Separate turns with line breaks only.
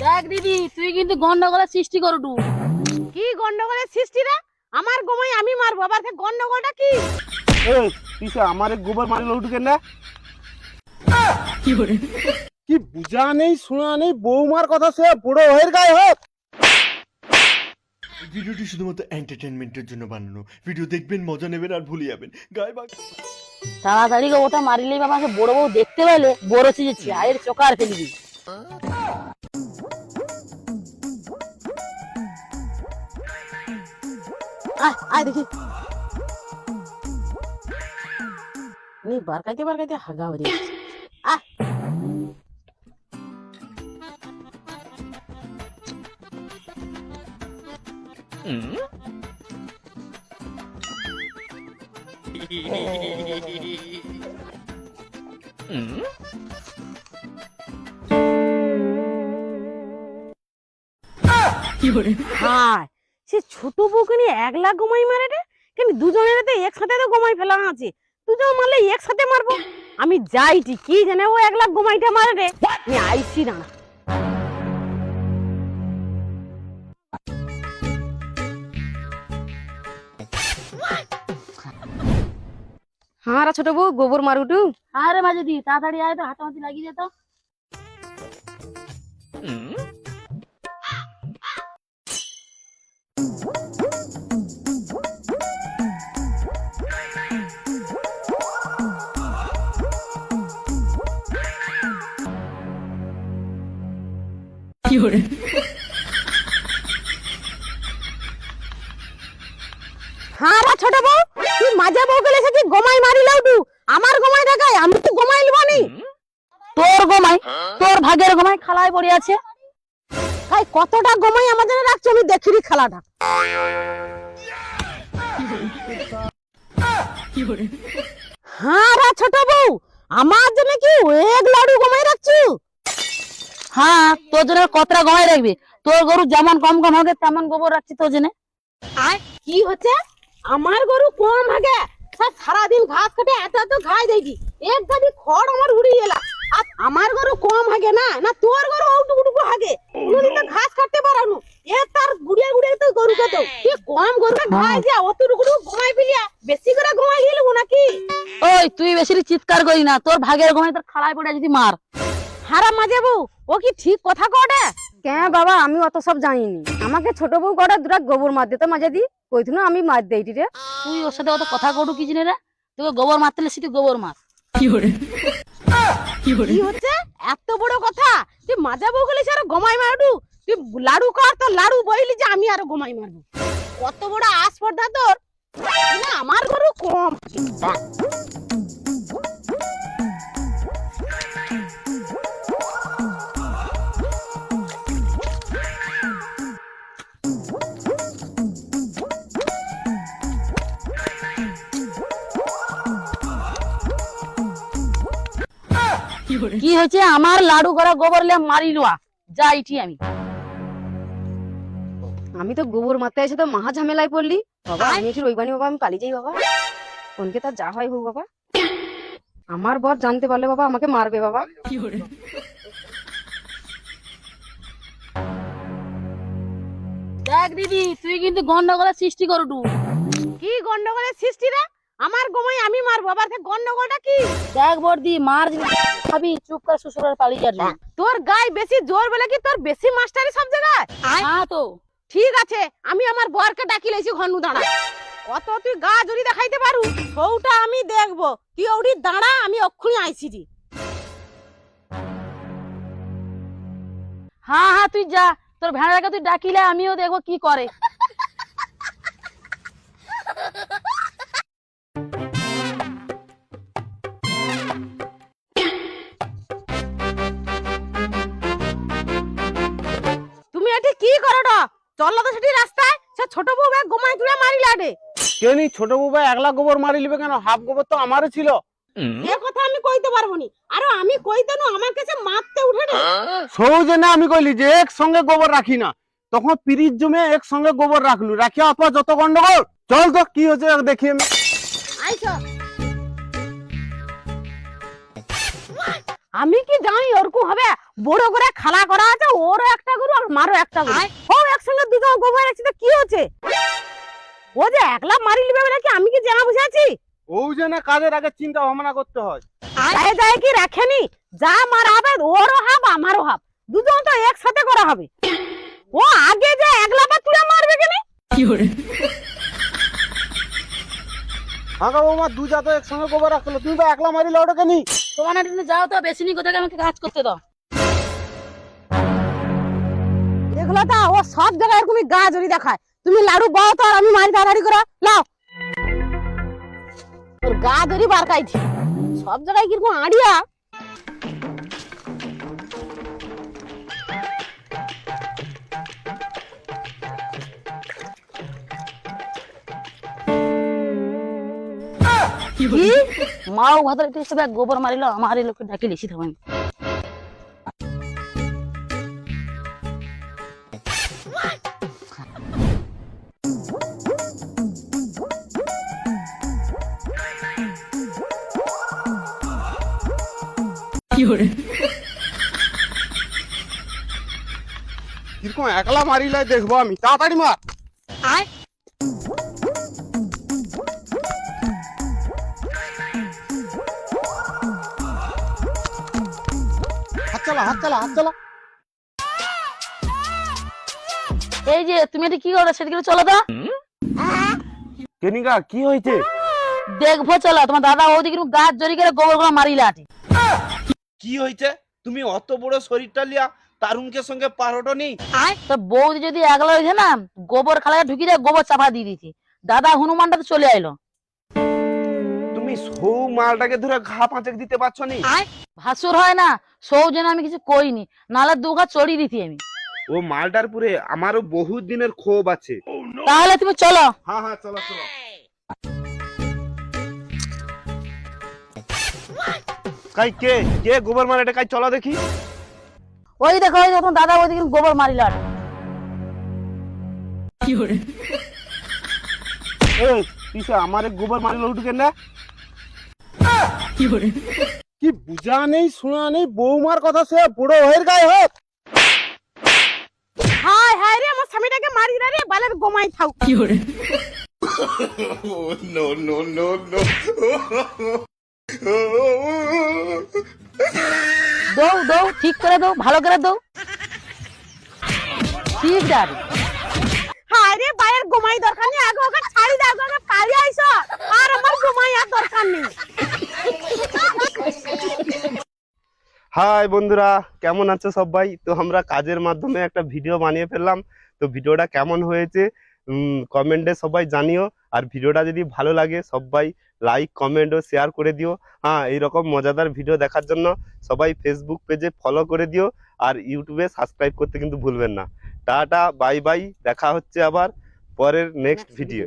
দেখ দিদি, তুই কিন্তু গন্ডগোলের সৃষ্টি করটু।
কি গন্ডগোলের সৃষ্টি রে? আমার গোমাই আমি মারবো, আবার গন্ডগোলটা কি?
এই তুই আমার গোবর মারিল উঠু কেন? কি বুঝা নেই শোনা নেই, বৌমার কথা সে বুড়ো হয়ে গায়ে হোক।
ভিডিওটি শুধুমাত্র এন্টারটেনমেন্টের জন্য বানানো। ভিডিও দেখবেন, মজা নেবেন আর ভুলে যাবেন। গায়ে বাগ
তাড়াতাড়ি ওটা মারিলেই বাবা বড় বউ দেখতে পেলে বড় চিজেছি আয়ের চোকার ফেলে দিবি।
আয় দেখি নি বারকাইতে বারকাইতে হাগা হয়ে যাচ্ছে। আয় হায়, সে ছোট বউকে নিয়ে 1 লাখ গোমাই মারে রে। কিন্তু দুজনের একসাথে তো গোমাই ফেলা আছে, দুজন মারলে একসাথে মারবো। আমি যাইটি কি জানে ও 1 লাখ গোমাইটা মারে রে। আমি আইসি না। হ্যাঁ রা ছোট বউ, গোবর মারুটু।
আরে মাঝে দি তাড়াতাড়ি আয় তো, হাতাহাতি লাগিয়ে দে তো।
হ্যাঁ রা ছোট বউ, তুই মাঝে বউ গেলে কি গোমাই মারি লাউটু? আমার গোমাই দেখাই, আমি তো গোমাই লিবানি।
তোর গোমাই, তোর ভাগের গোমাই খালায় পড়ে আছে।
ভাই কতটা গোমাই আমাদের রাখছো, আমি দেখিরি খেলাটা। হ্যাঁ রা ছোট বউ, আমার জন্য কি 1 লাডু গোমাই রাখছো?
হ্যাঁ, তোর জন্য কতটা গোমাই রাখবি? তোর গরু যেমন কম কম হবে তেমন গোবর রাখছি তোর জন্য।
কি হচ্ছে? আমার গরু কম ভাগে, সারাদিন ঘাস কাটে এত এত ঘাস দেয়নি, এক গাড়ি খড় আমার উড়িয়ে এলা। আর আমার গরু কম হাগে না, না তোর গরু ওটুকুটুকু হাগে, কোনদিন তো ঘাস কাটতে পারানু। এ তার গুড়িয়া গুড়িয়া তো গরুকে তো তুই কম গরুকে ঘাস দিয়া অতটুকুটুকু ঘুমাই ফেলিয়া বেশি করে ঘুমাই গেল নাকি?
ওই তুই বেশি চিৎকার করি না, তোর ভাগের গোমাই তোর খালায় পড়ে যদি মার।
হারা মাঝে বউ, ও কি ঠিক কথা কটে? কেন বাবা, আমি অত সব জানিনি। আমাকে ছোট বউ কটা দুটা গোবর মার দিতে মাঝে দি কইছিল, আমি মার দেই রে।
তুই ওর সাথে অত কথা কটু কি জানি রে? তোকে গোবর মারতে সেটি গোবর মার।
কি হচ্ছে এত বড় কথা? তুই মাজা বউ গেলে আর গোমাই মারডু? তুই লাড়ু কর তো লাড়ু বইলি যে আমি আর গোমাই মারবো। কত বড় আসপর্দা তোর! না আমার গরু কম।
কি হয়েছে? আমার লাড়ু করা গোবর লে মারি লোয়া যাইটি আমি।
আমি তো গোবর মারতে এসে তো মহা ঝামেলায় পড়লি বাবা। আমি একটু রইবানি বাবা, আমি পালিয়ে যাই বাবা। কোনকে তার যা হয় হোক বাবা, আমার বর জানতে পারলে বাবা আমাকে মারবে বাবা।
দেখ দিদি, তুই কিন্তু গন্ডগোলের সৃষ্টি করটু।
কি গন্ডগোলের সৃষ্টি রে? আমার গোমাই আমি মারবো, আবার গন্ডগোলটা কি?
দেখ বর্দি, মার ভাবি চুপ করে শ্বশুরের পালিয়ে যাবি।
তোর গায়ে বেশি জোর বলে কি তোর বেশি মাস্টারি সব জায়গায়?
হ্যাঁ তো
ঠিক আছে, আমি আমার বরকে ডাকি লাইছি ঘন্নু দাঁড়া। কত তুই গা জড়ি দেখাইতে পারু সৌটা আমি দেখবো। তুই ওটি দাঁড়া, আমি অক্ষুনি আইছি জি।
হ্যাঁ হ্যাঁ, তুই যা, তোর ভেড়াটাকে তুই ডাকিলে আমিও দেখবো কি করে।
তুমি এটি কি করো? চলো তো সেটি রাস্তায়, সে ছোট বউ ব্যাগ গোমাই তুলে মারি লাডে।
কেনি ছোট বৌবা 1 লাখ গোবর মারি লিবে কেন? হাফ গোবর তো আমারও ছিল।
এ কথা আমি কইতে পারবো নি, আর আমি কইতে না আমার কাছে মারতে উঠে রে।
সৌজে না আমি কইলি যে একসঙ্গে গোবর রাখি না, তখন পিরিত জমে একসঙ্গে গোবর রাখলু, রাখিয়া অত যত গন্ডগোল। চল তো কি হচ্ছে দেখি আমি।
আইছো। আমি কি জানি ওরকম হবে? বড় করে খালা করা আছে, ওরও একটা মারো একটা করে। ও একসঙ্গে দুজন গোবর রাখছি তো কি হচ্ছে? ও যে একলা মারি লিবে বলে কি আমি কি জানা বুঝে আছি?
ও যে না কাজের আগে চিন্তা ভাবনা করতে হয়।
আয় যায় কি রাখেনি, যা মারা হবে ওরও হাব আমারও হাব, দুজন তো একসাথে করা হবে। ও আগে যে একলা বা তুলে মারবে কেন?
হ্যাঁ গো বৌমা, দু জাত একসঙ্গে গোবর রাখলো, তুমি তো একলা মারিলে ওটা কেন?
তোমার না যাও তো, বেশি নি কোথায় আমাকে কাজ করতে দাও।
এগুলো তো ও সব জায়গায় এরকমই গা জড়ি দেখায়। তুমি লাড়ু বাও তো আর আমি মারি তাড়াতাড়ি করে লাও। ওর গা ধরি বার কাইছি সব জায়গায় কিরকম আড়িয়া।
কি মাও ভাত হিসেবে গোবর মারিল, আমার এই লোককে ডাকি লিখি থাকেন।
কিরকম একলা মারিলে দেখবো আমি, তাড়াতাড়ি মার।
আয়
হাত চালা, হাত চালা, হাত চালা।
এই যে তুমি এটা কি করো, সেদিকে চলো তো।
কেনিকা কি হয়েছে?
দেখবো চলো, তোমার দাদা ওদিকে গাছ জড়ি করে গোবর গুলো মারিলে আটি।
কি হয়েছে? তুমি অত বড় শরীরটা লিয়া তারুণকে সঙ্গে পারোটো নেই?
তো বৌদি যদি একলা হয়েছে না, গোবর খালায় ঢুকি দিয়ে গোবর চাপা দিয়ে দিয়েছি। দাদা হনুমানটা তো চলে আইলো।
তুমি সৌ মালটাকে ধরে ঘা পাঁচেক দিতে পারছো নি?
ভাসুর হয় না, সৌ যেন আমি কিছু কইনি, নালে দুঘা চড়িয়ে দিতি আমি।
ও মালটার পুরে আমারও বহুত দিনের ক্ষোভ আছে।
তাহলে তুমি চলো।
হ্যাঁ হ্যাঁ, চলো চলো।
কাই কে কে গোবর মারাটা কাই চলো দেখি।
ওই দেখো, ওই দেখো দাদা ওইদিকে গোবর মারিল আটি।
এই পিছে আমারে গোবর মারিল উঠকে না?
কি বুঝা নেই শোনা নেই, বৌমার কথা সে বুড়ো হয়ে গায়ে হোক।
হায় হায় রে, আমার স্বামীটাকে মারি না রে, বালের গোমাই থাও।
No no no no.
দৌ দৌ ঠিক করে দৌ, ভালো করে দৌ। ঠিক আছে।
হায় রে, বালের গোমাই দরকার নেই, আগে ওকে ছাড়ি দাও, আগে কালি আইছো, আর আমার গোমাই আর দরকার নেই।
হাই বন্ধুরা, কেমন আছো সবাই? তো আমরা কাজের মাধ্যমে একটা ভিডিও বানিয়ে ফেললাম। তো ভিডিওটা কেমন হয়েছে কমেন্টে সবাই জানিও। আর ভিডিওটা যদি ভালো লাগে সবাই লাইক কমেন্ট ও শেয়ার করে দিও। হ্যাঁ, এইরকম মজাদার ভিডিও দেখার জন্য সবাই ফেসবুক পেজে ফলো করে দিও, আর ইউটিউবে সাবস্ক্রাইব করতে কিন্তু ভুলবেন না। টাটা, বাই বাই, দেখা হচ্ছে আবার পরের নেক্সট ভিডিও।